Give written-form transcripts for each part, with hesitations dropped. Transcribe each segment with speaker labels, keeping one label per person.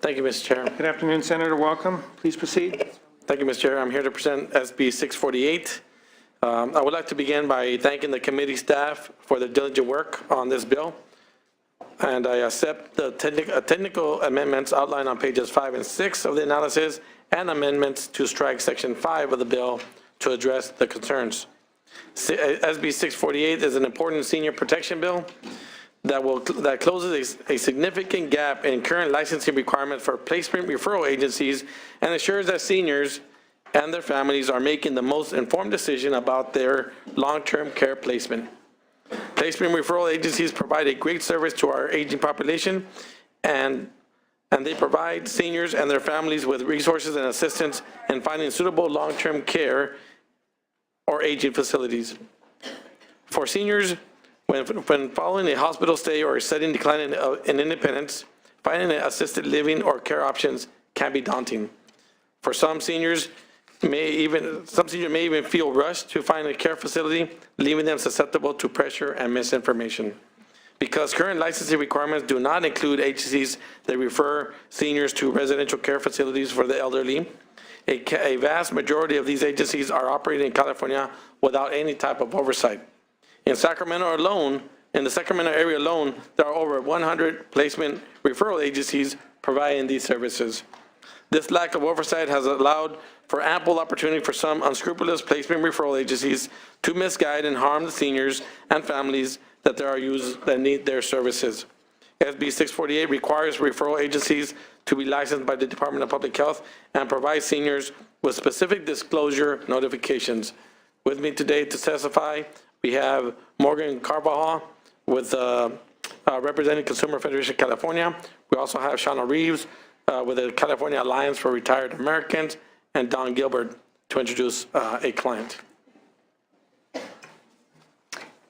Speaker 1: Thank you, Mr. Chair.
Speaker 2: Good afternoon, Senator. Welcome. Please proceed.
Speaker 1: Thank you, Mr. Chair. I'm here to present SB 648. I would like to begin by thanking the committee staff for their diligent work on this bill. And I accept the technical amendments outlined on pages 5 and 6 of the analysis and amendments to strike section 5 of the bill to address the concerns. SB 648 is an important senior protection bill that closes a significant gap in current licensing requirements for placement referral agencies and ensures that seniors and their families are making the most informed decision about their long-term care placement. Placement referral agencies provide a great service to our aging population, and they provide seniors and their families with resources and assistance in finding suitable long-term care or aging facilities. For seniors, when following a hospital stay or a sudden decline in independence, finding assisted living or care options can be daunting. For some seniors may even feel rushed to find a care facility, leaving them susceptible to pressure and misinformation. Because current licensing requirements do not include agencies that refer seniors to residential care facilities for the elderly, a vast majority of these agencies are operating in California without any type of oversight. In Sacramento alone, in the Sacramento area alone, there are over 100 placement referral agencies providing these services. This lack of oversight has allowed for ample opportunity for some unscrupulous placement referral agencies to misguide and harm the seniors and families that need their services. SB 648 requires referral agencies to be licensed by the Department of Public Health and provide seniors with specific disclosure notifications. With me today to testify, we have Morgan Carvajal with representing Consumer Federation of California. We also have Shauna Reeves with the California Alliance for Retired Americans, and Don Gilbert to introduce a client.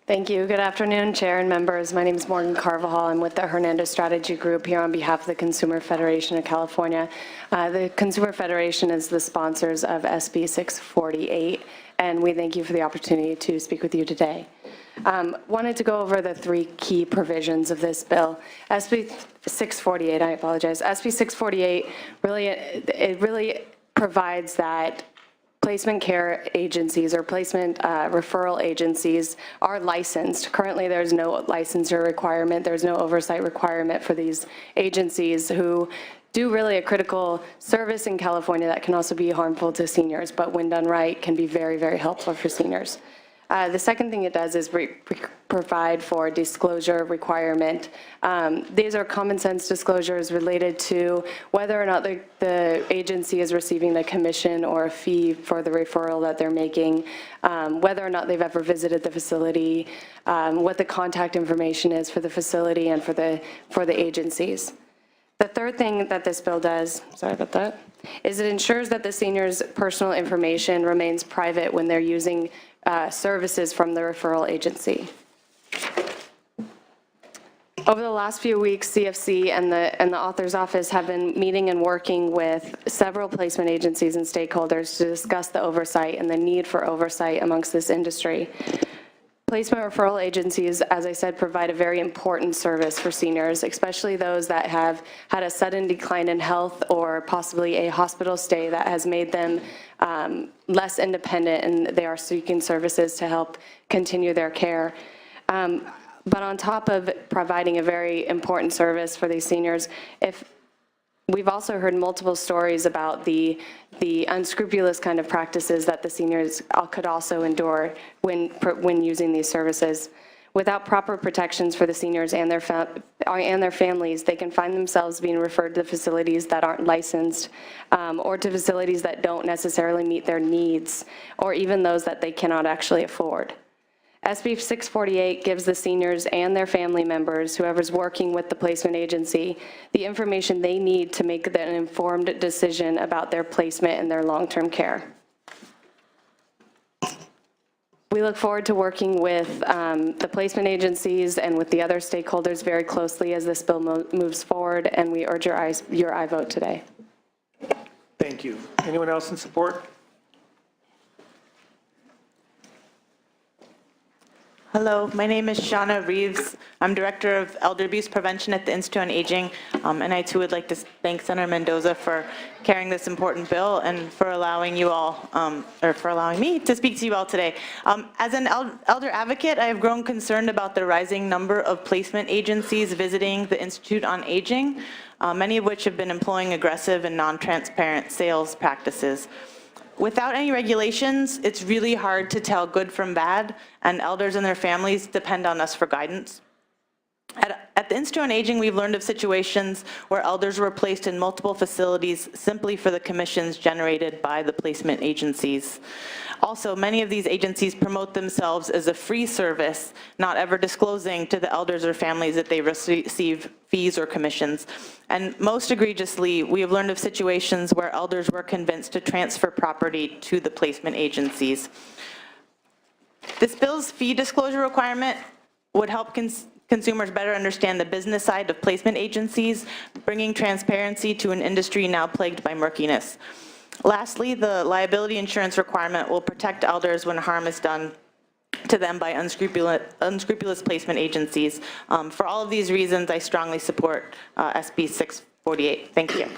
Speaker 3: Thank you. Good afternoon, Chair and members. My name is Morgan Carvajal. I'm with the Hernandez Strategy Group here on behalf of the Consumer Federation of California. The Consumer Federation is the sponsors of SB 648, and we thank you for the opportunity to speak with you today. Wanted to go over the 3 key provisions of this bill. SB 648, I apologize. SB 648 really provides that placement care agencies or placement referral agencies are licensed. Currently, there's no licensure requirement. There's no oversight requirement for these agencies who do really a critical service in California that can also be harmful to seniors, but when done right, can be very, very helpful for seniors. The second thing it does is provide for disclosure requirement. These are common sense disclosures related to whether or not the agency is receiving a commission or a fee for the referral that they're making, whether or not they've ever visited the facility, what the contact information is for the facility and for the agencies. The third thing that this bill does, sorry about that, is it ensures that the senior's personal information remains private when they're using services from the referral agency. Over the last few weeks, CFC and the author's office have been meeting and working with several placement agencies and stakeholders to discuss the oversight and the need for oversight amongst this industry. Placement referral agencies, as I said, provide a very important service for seniors, especially those that have had a sudden decline in health or possibly a hospital stay that has made them less independent, and they are seeking services to help continue their care. But on top of providing a very important service for these seniors, we've also heard multiple stories about the unscrupulous kind of practices that the seniors could also endure when using these services. Without proper protections for the seniors and their families, they can find themselves being referred to facilities that aren't licensed, or to facilities that don't necessarily meet their needs, or even those that they cannot actually afford. SB 648 gives the seniors and their family members, whoever's working with the placement agency, the information they need to make an informed decision about their placement and their long-term care. We look forward to working with the placement agencies and with the other stakeholders very closely as this bill moves forward, and we urge your aye vote today.
Speaker 2: Thank you. Anyone else in support?
Speaker 4: Hello, my name is Shauna Reeves. I'm Director of Elder Abuse Prevention at the Institute on Aging, and I too would like to thank Senator Mendoza for carrying this important bill and for allowing you all, or for allowing me to speak to you all today. As an elder advocate, I have grown concerned about the rising number of placement agencies visiting the Institute on Aging, many of which have been employing aggressive and non-transparent sales practices. Without any regulations, it's really hard to tell good from bad, and elders and their families depend on us for guidance. At the Institute on Aging, we've learned of situations where elders were placed in multiple facilities simply for the commissions generated by the placement agencies. Also, many of these agencies promote themselves as a free service, not ever disclosing to the elders or families that they receive fees or commissions. And most egregiously, we have learned of situations where elders were convinced to transfer property to the placement agencies. This bill's fee disclosure requirement would help consumers better understand the business side of placement agencies, bringing transparency to an industry now plagued by murkiness. Lastly, the liability insurance requirement will protect elders when harm is done to them by unscrupulous placement agencies. For all of these reasons, I strongly support SB 648. Thank you.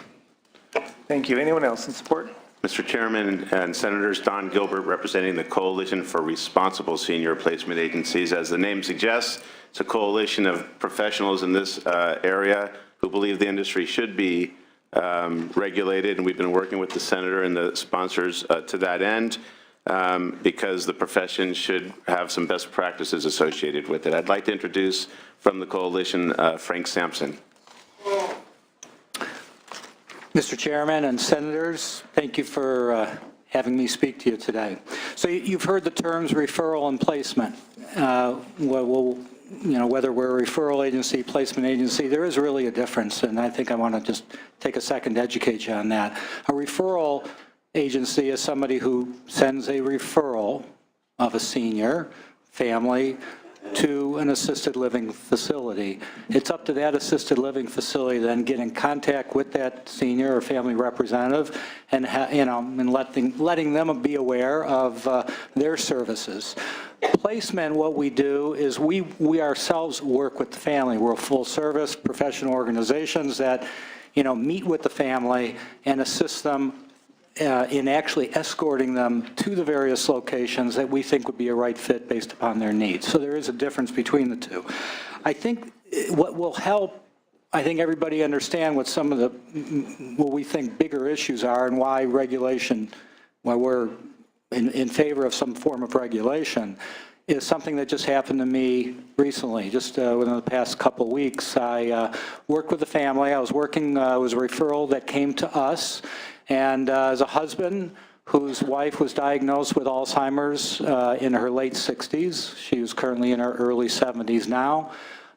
Speaker 2: Thank you. Anyone else in support?
Speaker 5: Mr. Chairman and Senators, Don Gilbert representing the Coalition for Responsible Senior Placement Agencies. As the name suggests, it's a coalition of professionals in this area who believe the industry should be regulated, and we've been working with the Senator and the sponsors to that end because the profession should have some best practices associated with it. I'd like to introduce from the coalition Frank Sampson.
Speaker 6: Mr. Chairman and Senators, thank you for having me speak to you today. So you've heard the terms referral and placement. Whether we're a referral agency, placement agency, there is really a difference, and I think I want to just take a second to educate you on that. A referral agency is somebody who sends a referral of a senior family to an assisted living facility. It's up to that assisted living facility then get in contact with that senior or family representative and letting them be aware of their services. Placement, what we do is we ourselves work with the family. We're full service professional organizations that meet with the family and assist them in actually escorting them to the various locations that we think would be a right fit based upon their needs. So there is a difference between the two. I think what will help, everybody understand what some of the, what we think bigger issues are and why regulation, why we're in favor of some form of regulation, is something that just happened to me recently. Just within the past couple of weeks, I worked with a family. I was working, it was a referral that came to us. And as a husband whose wife was diagnosed with Alzheimer's in her late 60s, she was currently in her early 70s now,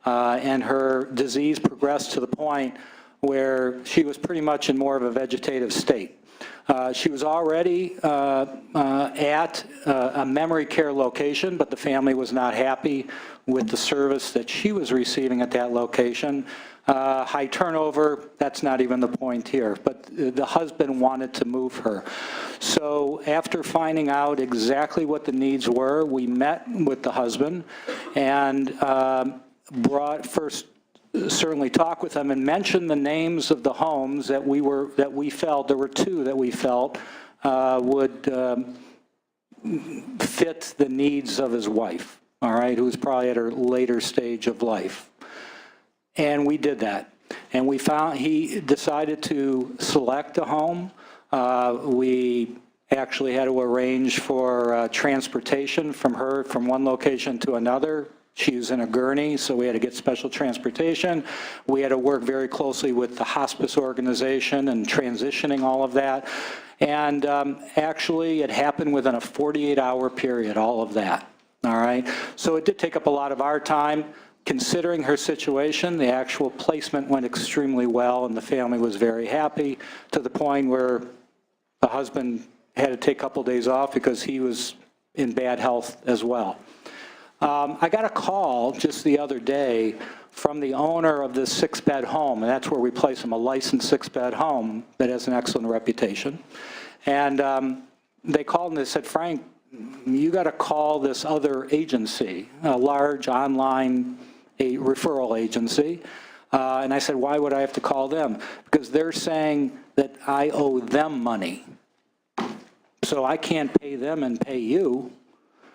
Speaker 6: and her disease progressed to the point where she was pretty much in more of a vegetative state. She was already at a memory care location, but the family was not happy with the service that she was receiving at that location. High turnover, that's not even the point here, but the husband wanted to move her. So after finding out exactly what the needs were, we met with the husband and certainly talked with him and mentioned the names of the homes that we felt, there were two that we felt would fit the needs of his wife, all right, who was probably at her later stage of life. And we did that. And we found, he decided to select a home. We actually had to arrange for transportation from her from one location to another. She was in a gurney, so we had to get special transportation. We had to work very closely with the hospice organization and transitioning all of that. And actually, it happened within a 48-hour period, all of that, all right? So it did take up a lot of our time. Considering her situation, the actual placement went extremely well, and the family was very happy, to the point where the husband had to take a couple days off because he was in bad health as well. I got a call just the other day from the owner of this 6-bed home, and that's where we place them, a licensed 6-bed home that has an excellent reputation. And they called and they said, Frank, you got to call this other agency, a large online referral agency. And I said, why would I have to call them? Because they're saying that I owe them money. So I can't pay them and pay you.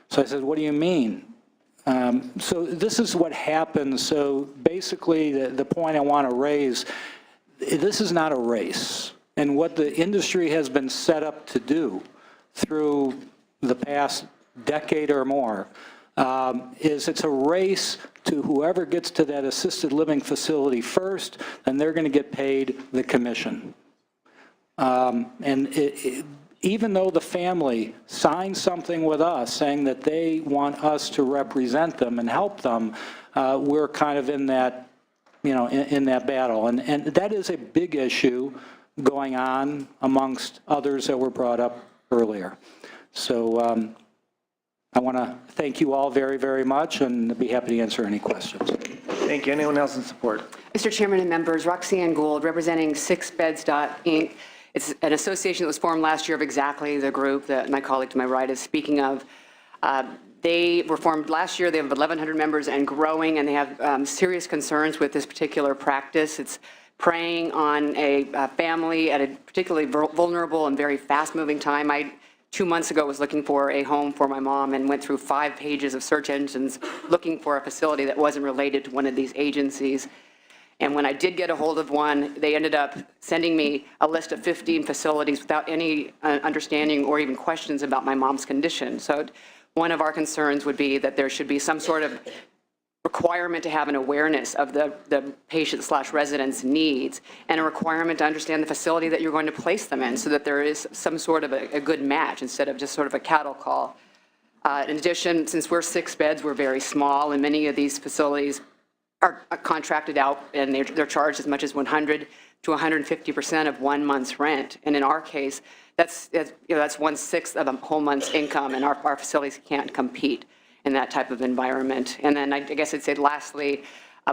Speaker 6: So I said, what do you mean? So this is what happens. So basically, the point I want to raise, this is not a race. And what the industry has been set up to do through the past decade or more is it's a race to whoever gets to that assisted living facility first, and they're going to get paid the commission. Even though the family signs something with us saying that they want us to represent them and help them, we're kind of in that, in that battle. And that is a big issue going on amongst others that were brought up earlier. So I want to thank you all very, very much and be happy to answer any questions.
Speaker 2: Thank you. Anyone else in support?
Speaker 7: Mr. Chairman and members, Roxanne Gould, representing 6beds Inc. It's an association that was formed last year of exactly the group that my colleague to my right is speaking of. They were formed last year. They have 1,100 members and growing, and they have serious concerns with this particular practice. It's preying on a family at a particularly vulnerable and very fast-moving time. 2 months ago was looking for a home for my mom and went through 5 pages of search engines looking for a facility that wasn't related to one of these agencies. And when I did get a hold of one, they ended up sending me a list of 15 facilities without any understanding or even questions about my mom's condition. So one of our concerns would be that there should be some sort of requirement to have an awareness of the patient/resident's needs and a requirement to understand the facility that you're going to place them in so that there is some sort of a good match instead of just sort of a cattle call. In addition, since we're 6 beds, we're very small, and many of these facilities are contracted out and they're charged as much as 100 to 150% of 1 month's rent. And in our case, that's 1/6 of a whole month's income, and our facilities can't compete in that type of environment. And then I guess I'd say lastly,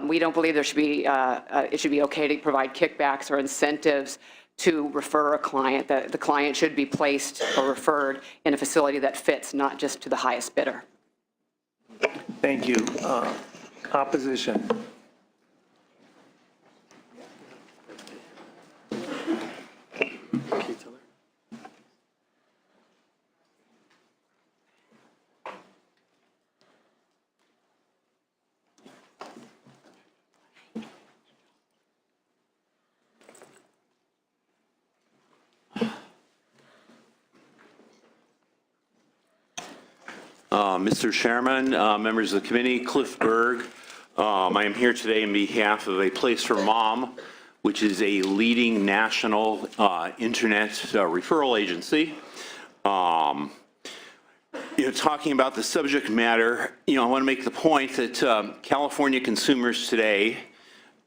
Speaker 7: we don't believe there should be, it should be okay to provide kickbacks or incentives to refer a client, that the client should be placed or referred in a facility that fits, not just to the highest bidder.
Speaker 2: Thank you. Opposition.
Speaker 5: Mr. Chairman, members of the committee, Cliff Berg. I am here today on behalf of A Place for Mom, which is a leading national internet referral agency. Talking about the subject matter, I want to make the point that California consumers today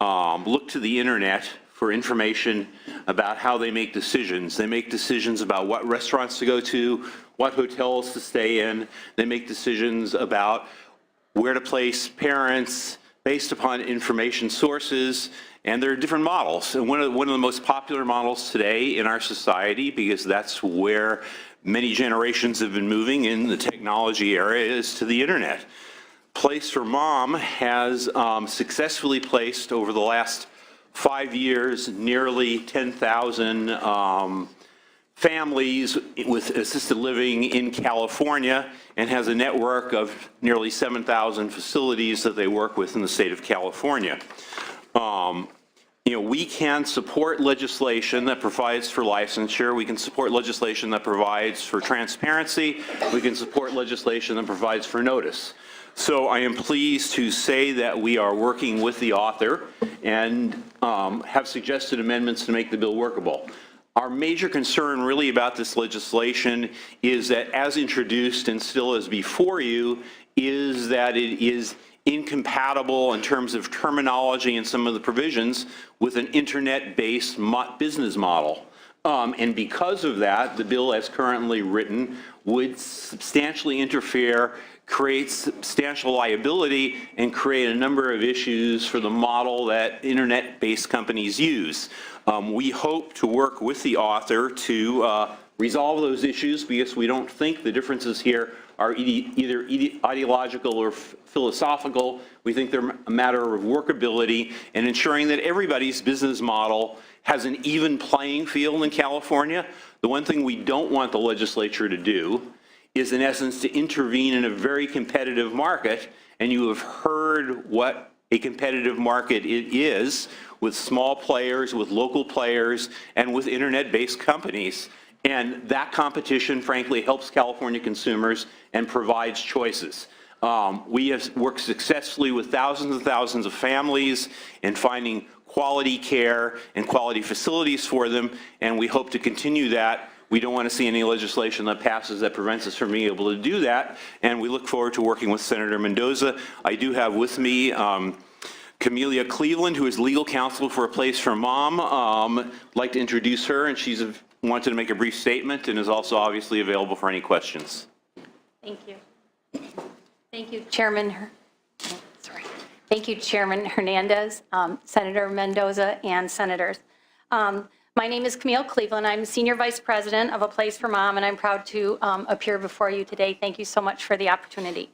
Speaker 5: look to the internet for information about how they make decisions. They make decisions about what restaurants to go to, what hotels to stay in. They make decisions about where to place parents based upon information sources, and there are different models. And one of the most popular models today in our society, because that's where many generations have been moving in the technology area, is to the internet. Place for Mom has successfully placed over the last 5 years nearly 10,000 families with assisted living in California, and has a network of nearly 7,000 facilities that they work with in the state of California. We can support legislation that provides for licensure. We can support legislation that provides for transparency. We can support legislation that provides for notice. So I am pleased to say that we are working with the author and have suggested amendments to make the bill workable. Our major concern really about this legislation is that, as introduced and still is before you, is that it is incompatible in terms of terminology and some of the provisions with an internet-based business model. And because of that, the bill as currently written would substantially interfere, create substantial liability, and create a number of issues for the model that internet-based companies use. We hope to work with the author to
Speaker 8: resolve those issues because we don't think the differences here are either ideological or philosophical. We think they're a matter of workability and ensuring that everybody's business model has an even playing field in California. The one thing we don't want the legislature to do is, in essence, to intervene in a very competitive market, and you have heard what a competitive market it is with small players, with local players, and with internet-based companies. And that competition, frankly, helps California consumers and provides choices. We have worked successfully with thousands and thousands of families in finding quality care and quality facilities for them, and we hope to continue that. We don't want to see any legislation that passes that prevents us from being able to do that, and we look forward to working with Senator Mendoza. I do have with me Camelia Cleveland, who is legal counsel for A Place for Mom. I'd like to introduce her, and she's wanted to make a brief statement and is also obviously available for any questions.
Speaker 9: Thank you. Thank you, Chairman. Thank you, Chairman Hernandez, Senator Mendoza, and Senators. My name is Camille Cleveland. I'm Senior Vice President of A Place for Mom, and I'm proud to appear before you today. Thank you so much for the opportunity.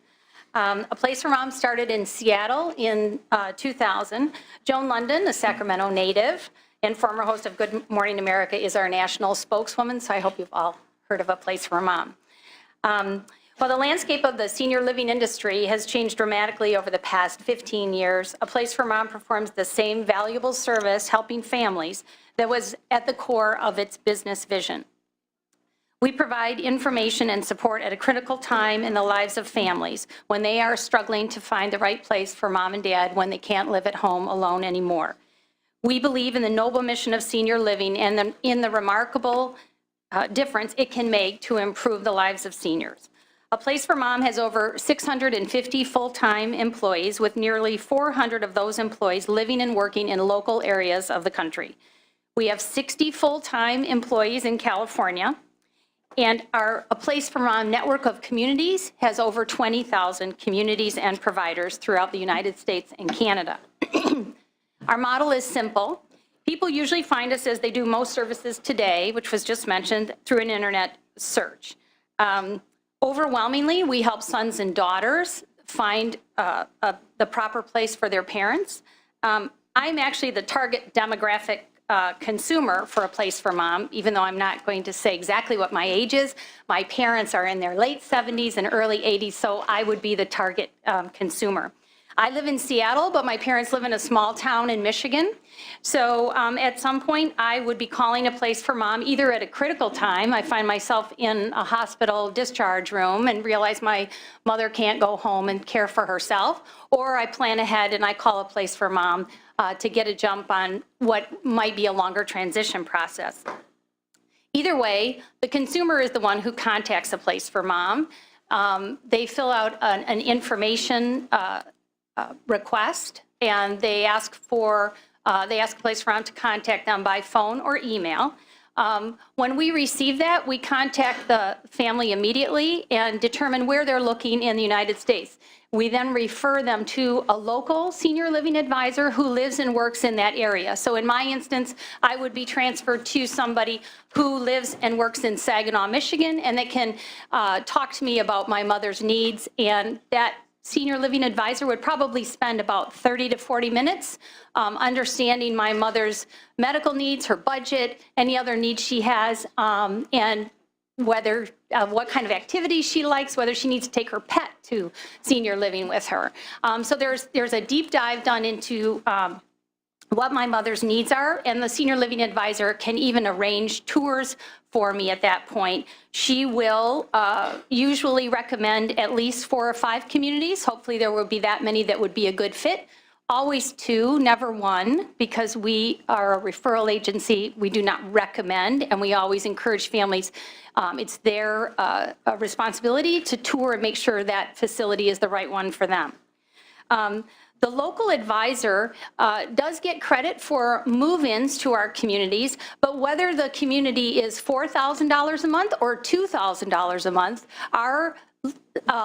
Speaker 9: A Place for Mom started in Seattle in 2000. Joan London, a Sacramento native and former host of Good Morning America, is our national spokeswoman, so I hope you've all heard of A Place for Mom. While the landscape of the senior living industry has changed dramatically over the past 15 years, A Place for Mom performs the same valuable service helping families that was at the core of its business vision. We provide information and support at a critical time in the lives of families when they are struggling to find the right place for mom and dad when they can't live at home alone anymore. We believe in the noble mission of senior living and in the remarkable difference it can make to improve the lives of seniors. A Place for Mom has over 650 full-time employees, with nearly 400 of those employees living and working in local areas of the country. We have 60 full-time employees in California, and our A Place for Mom network of communities has over 20,000 communities and providers throughout the United States and Canada. Our model is simple. People usually find us, as they do most services today, which was just mentioned, through an internet search. Overwhelmingly, we help sons and daughters find the proper place for their parents. I'm actually the target demographic consumer for A Place for Mom, even though I'm not going to say exactly what my age is. My parents are in their late 70s and early 80s, so I would be the target consumer. I live in Seattle, but my parents live in a small town in Michigan. So at some point, I would be calling A Place for Mom either at a critical time. I find myself in a hospital discharge room and realize my mother can't go home and care for herself, or I plan ahead and I call A Place for Mom to get a jump on what might be a longer transition process. Either way, the consumer is the one who contacts A Place for Mom. They fill out an information request, and they ask A Place for Mom to contact them by phone or email. When we receive that, we contact the family immediately and determine where they're looking in the United States. We then refer them to a local senior living advisor who lives and works in that area. So in my instance, I would be transferred to somebody who lives and works in Saginaw, Michigan, and that can talk to me about my mother's needs, and that senior living advisor would probably spend about 30 to 40 minutes understanding my mother's medical needs, her budget, any other needs she has, and whether what kind of activities she likes, whether she needs to take her pet to senior living with her. So there's a deep dive done into what my mother's needs are, and the senior living advisor can even arrange tours for me at that point. She will usually recommend at least 4 or 5 communities. Hopefully there will be that many that would be a good fit. Always 2, never 1, because we are a referral agency. We do not recommend, and we always encourage families. It's their responsibility to tour and make sure that facility is the right one for them. The local advisor does get credit for move-ins to our communities, but whether the community is $4,000 a month or $2,000 a month, our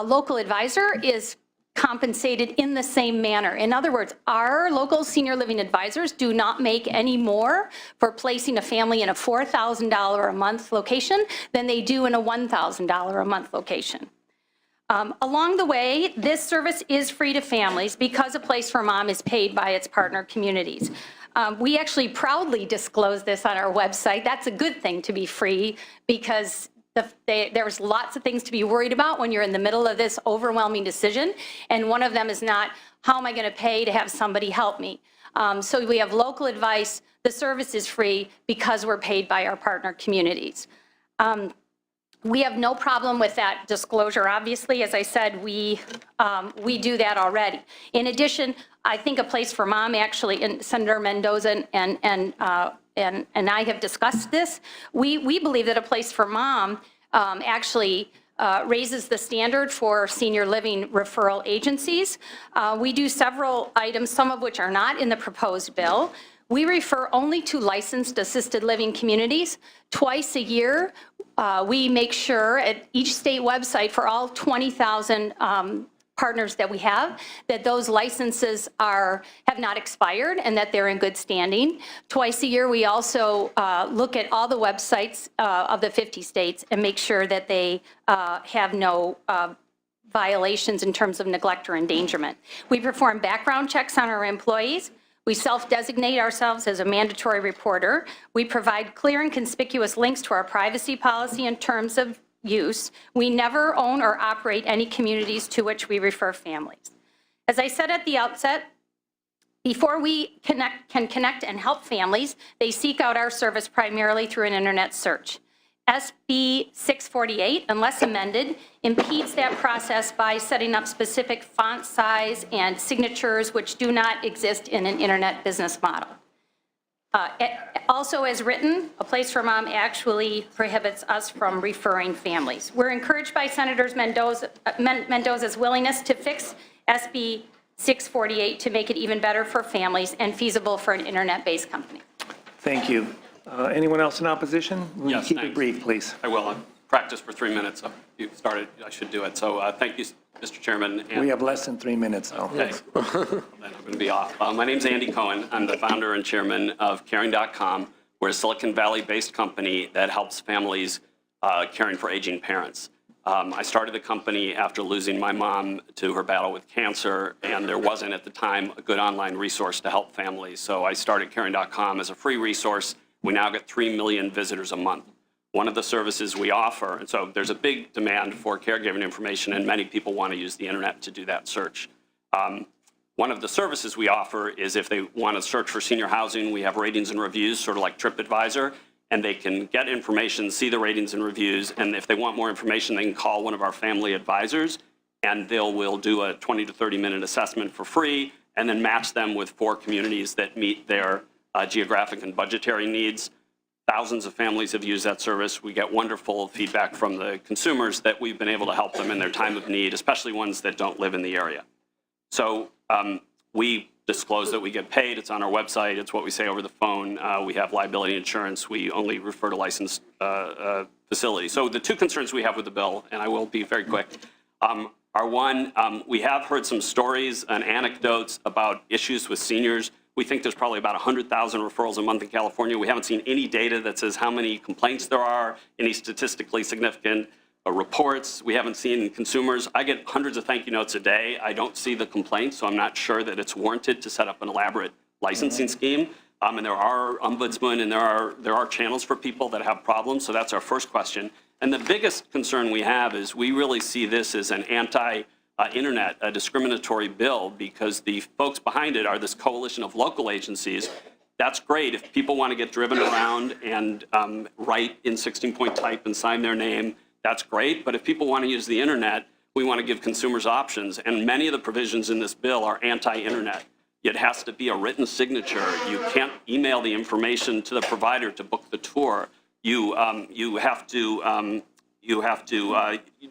Speaker 9: local advisor is compensated in the same manner. In other words, our local senior living advisors do not make any more for placing a family in a $4,000 a month location than they do in a $1,000 a month location. Along the way, this service is free to families because A Place for Mom is paid by its partner communities. We actually proudly disclose this on our website. That's a good thing to be free because there's lots of things to be worried about when you're in the middle of this overwhelming decision. And one of them is not, how am I going to pay to have somebody help me? So we have local advice. The service is free because we're paid by our partner communities. We have no problem with that disclosure. Obviously, as I said, we do that already. In addition, I think A Place for Mom, actually, and Senator Mendoza and I have discussed this. We believe that A Place for Mom actually raises the standard for senior living referral agencies. We do several items, some of which are not in the proposed bill. We refer only to licensed assisted living communities. Twice a year, we make sure at each state website for all 20,000 partners that we have, that those licenses have not expired and that they're in good standing. Twice a year, we also look at all the websites of the 50 states and make sure that they have no violations in terms of neglect or endangerment. We perform background checks on our employees. We self-designate ourselves as a mandatory reporter. We provide clear and conspicuous links to our privacy policy in terms of use. We never own or operate any communities to which we refer families. As I said at the outset, before we can connect and help families, they seek out our service primarily through an internet search. SB 648, unless amended, impedes that process by setting up specific font size and signatures which do not exist in an internet business model. Also, as written, A Place for Mom actually prohibits us from referring families. We're encouraged by Senator Mendoza's willingness to fix SB 648 to make it even better for families and feasible for an internet-based company.
Speaker 2: Thank you. Anyone else in opposition?
Speaker 10: Yes,
Speaker 2: keep
Speaker 10: thanks.
Speaker 2: it brief, please.
Speaker 10: I will. I've practiced for 3 minutes. So if you started, I should do it. So thank you, Mr. Chairman.
Speaker 2: We have less than 3 minutes, though.
Speaker 10: Okay. Then I'm going to be off. My name's Andy Cohen. I'm the founder and chairman of Caring.com. We're a Silicon Valley-based company that helps families caring for aging parents. I started the company after losing my mom to her battle with cancer, and there wasn't at the time a good online resource to help families. So I started Caring.com as a free resource. We now get 3 million visitors a month. One of the services we offer, and so there's a big demand for caregiving information, and many people want to use the internet to do that search. One of the services we offer is if they want to search for senior housing, we have ratings and reviews, sort of like TripAdvisor, and they can get information, see the ratings and reviews, and if they want more information, they can call one of our family advisors, and we'll do a 20 to 30-minute assessment for free, and then match them with 4 communities that meet their geographic and budgetary needs. Thousands of families have used that service. We get wonderful feedback from the consumers that we've been able to help them in their time of need, especially ones that don't live in the area. So we disclose that we get paid. It's on our website. It's what we say over the phone. We have liability insurance. We only refer to licensed facilities. So the 2 concerns we have with the bill, and I will be very quick, are one, we have heard some stories and anecdotes about issues with seniors. We think there's probably about 100,000 referrals a month in California. We haven't seen any data that says how many complaints there are, any statistically significant reports. We haven't seen consumers. I get hundreds of thank you notes a day. I don't see the complaints, so I'm not sure that it's warranted to set up an elaborate licensing scheme. And there are ombudsmen and there are channels for people that have problems, so that's our first question. And the biggest concern we have is we really see this as an internet, a discriminatory bill, because the folks behind it are this coalition of local agencies. That's great if people want to get driven around and write in 16-point type and sign their name. That's great. But if people want to use the internet, we want to give consumers options. And many of the provisions in this bill are anti-internet. It has to be a written signature. You can't email the information to the provider to book the tour. You have to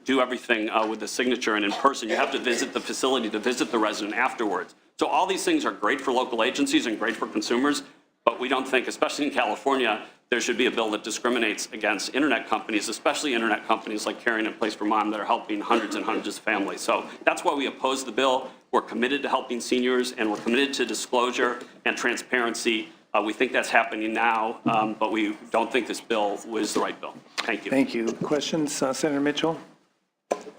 Speaker 10: do everything with the signature and in person. You have to visit the facility to visit the resident afterwards. So all these things are great for local agencies and great for consumers, but we don't think, especially in California, there should be a bill that discriminates against internet companies, especially internet companies like Caring and Place for Mom that are helping hundreds and hundreds of families. So that's why we oppose the bill. We're committed to helping seniors, and we're committed to disclosure and transparency. We think that's happening now, but we don't think this bill was the right bill. Thank you.
Speaker 2: Thank you. Questions, Senator Mitchell?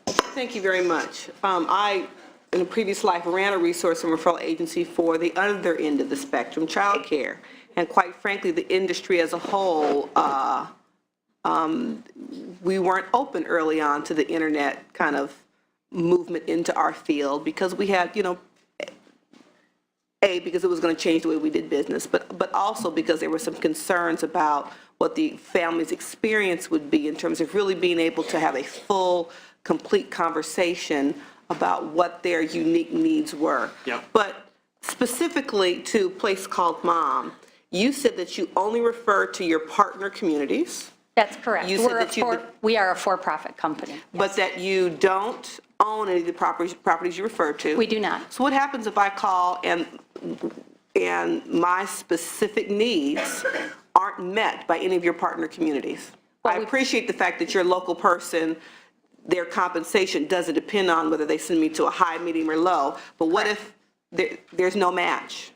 Speaker 11: Thank you very much. I, in a previous life, ran a resource and referral agency for the other end of the spectrum, childcare. And quite frankly, the industry as a whole, we weren't open early on to the internet kind of movement into our field because we had, you know, because it was going to change the way we did business, but also because there were some concerns about what the family's experience would be in terms of really being able to have a full, complete conversation about what their unique needs were.
Speaker 10: Yeah.
Speaker 11: But specifically to Place Called Mom, you said that you only refer to your partner communities.
Speaker 9: That's correct.
Speaker 11: You said that
Speaker 9: We are a for-profit company.
Speaker 11: but that you don't own any of the properties you refer to.
Speaker 9: We do not.
Speaker 11: So what happens if I call and my specific needs aren't met by any of your partner communities? I appreciate the fact that your local person, their compensation doesn't depend on whether they send me to a high, medium, or low, but what if there's no match?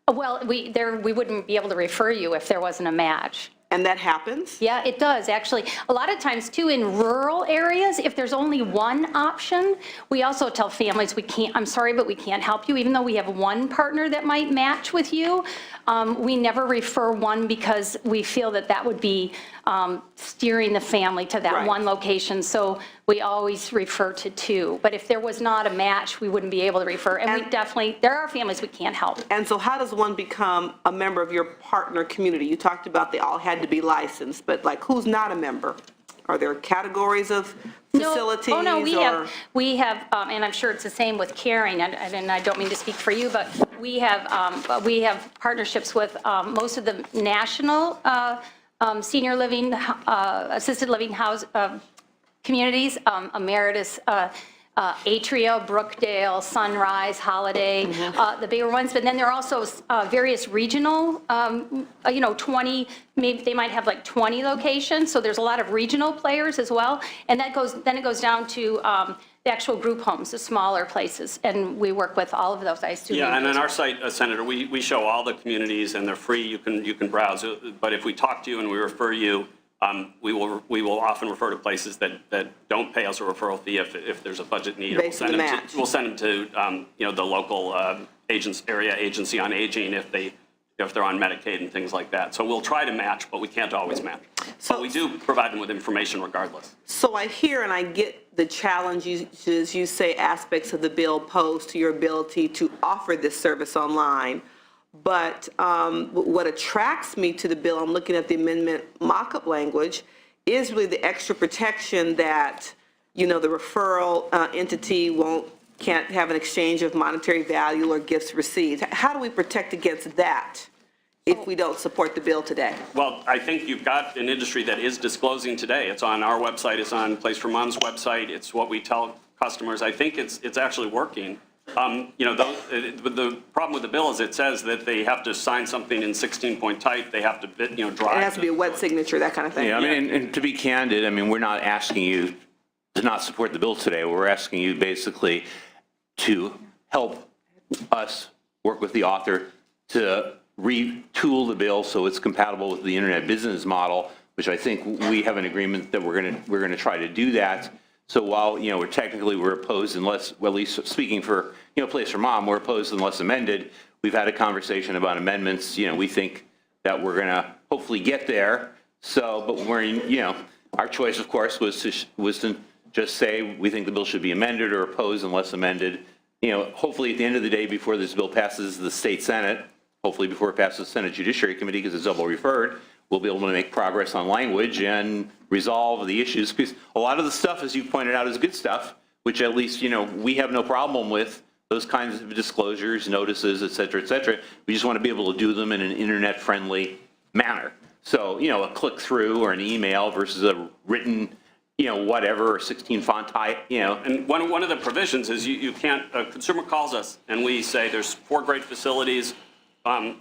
Speaker 9: Well, we wouldn't be able to refer you if there wasn't a match.
Speaker 11: And that happens?
Speaker 9: Yeah, it does, actually. A lot of times, too, in rural areas, if there's only one option, we also tell families, I'm sorry, but we can't help you. Even though we have one partner that might match with you, we never refer one because we feel that would be steering the family to that one location. So we always refer to two. But if there was not a match, we wouldn't be able to refer. And we definitely, there are families we can't help.
Speaker 11: And so how does one become a member of your partner community? You talked about they all had to be licensed, but like who's not a member? Are there categories of facilities?
Speaker 9: Oh, no, we have, and I'm sure it's the same with Caring, and I don't mean to speak for you, but we have partnerships with most of the national senior living, assisted living house communities, Emeritus, Atria, Brookdale, Sunrise, Holiday, the bigger ones. But then there are also various regional, 20, maybe they might have like 20 locations. So there's a lot of regional players as well. And then it goes down to the actual group homes, the smaller places. And we work with all of those, I assume.
Speaker 10: Yeah, and on our site, Senator, we show all the communities and they're free. You can browse. But if we talk to you and we refer you, we will often refer to places that don't pay us a referral fee if there's a budget need. We'll send them to the local area agency on aging if they're on Medicaid and things like that. So we'll try to match, but we can't always match. But we do provide them with information regardless.
Speaker 11: So I hear and I get the challenges you say aspects of the bill pose to your ability to offer this service online. But what attracts me to the bill, I'm looking at the amendment mock-up language, is really the extra protection that, the referral entity can't have an exchange of monetary value or gifts received. How do we protect against that if we don't support the bill today?
Speaker 10: Well, I think you've got an industry that is disclosing today. It's on our website. It's on Place for Mom's website. It's what we tell customers. I think it's actually working. The problem with the bill is it says that they have to sign something in 16-point type. They have to, drive.
Speaker 11: It has to be a wet signature, that kind of thing.
Speaker 8: Yeah, I mean, and to be candid, we're not asking you to not support the bill today. We're asking you basically to help us work with the author to retool the bill so it's compatible with the internet business model, which I think we have an agreement that we're going to try to do that. So while, we're opposed unless, well, at least speaking for, Place for Mom, we're opposed unless amended. We've had a conversation about amendments. We think that we're going to hopefully get there. So, but our choice, of course, was to just say we think the bill should be amended or opposed unless amended. Hopefully at the end of the day, before this bill passes the state Senate, hopefully before it passes the Senate Judiciary Committee, because it's double referred, we'll be able to make progress on language and resolve the issues. Because a lot of the stuff, as you pointed out, is good stuff, which at least, we have no problem with those kinds of disclosures, notices, et cetera, et cetera. We just want to be able to do them in an internet-friendly manner. So, a click-through or an email versus a written, whatever, or 16 font type,
Speaker 10: And one of the provisions is you can't, a consumer calls us and we say there's 4 great facilities,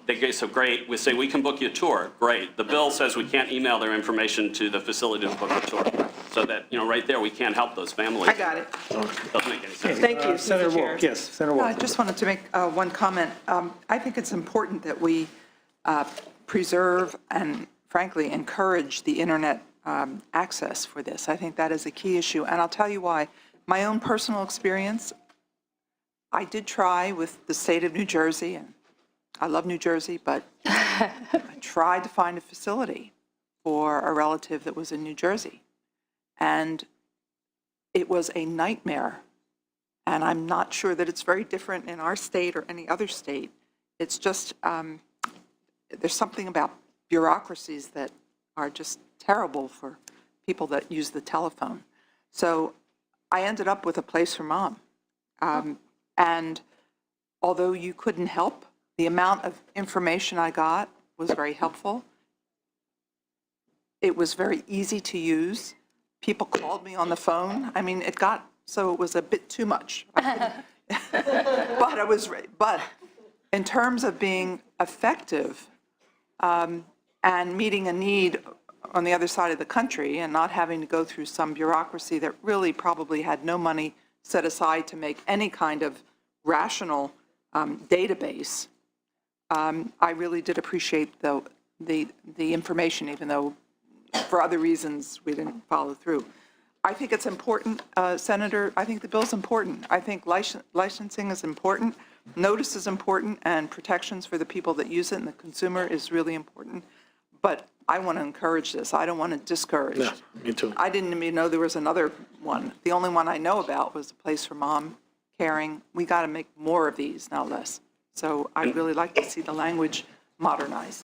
Speaker 10: they go, so great, we say, we can book you a tour, great. The bill says we can't email their information to the facility to book a tour. So that, right there, we can't help those families.
Speaker 11: I got it.
Speaker 10: Doesn't make any sense.
Speaker 11: Thank you,
Speaker 2: Senator
Speaker 11: Mr. Chair.
Speaker 2: Wolf, yes, Senator
Speaker 12: I
Speaker 2: Wolf.
Speaker 12: just wanted to make one comment. I think it's important that we preserve and frankly encourage the internet access for this. I think that is a key issue, and I'll tell you why. My own personal experience, I did try with the state of New Jersey, and I love New Jersey, but I tried to find a facility for a relative that was in New Jersey, and it was a nightmare. And I'm not sure that it's very different in our state or any other state. It's just, there's something about bureaucracies that are just terrible for people that use the telephone. So I ended up with a place for mom. And although you couldn't help, the amount of information I got was very helpful. It was very easy to use. People called me on the phone. I mean, it got so it was a bit too much. But in terms of being effective and meeting a need on the other side of the country and not having to go through some bureaucracy that really probably had no money set aside to make any kind of rational database, I really did appreciate the information, even though for other reasons we didn't follow through. I think it's important, Senator, I think the bill's important. I think licensing is important, notice is important, and protections for the people that use it and the consumer is really important. But I want to encourage this. I don't want to discourage.
Speaker 1: Yeah, me too.
Speaker 12: I didn't even know there was another one. The only one I know about was a place for mom caring. We got to make more of these, not less. So I'd really like to see the language modernized.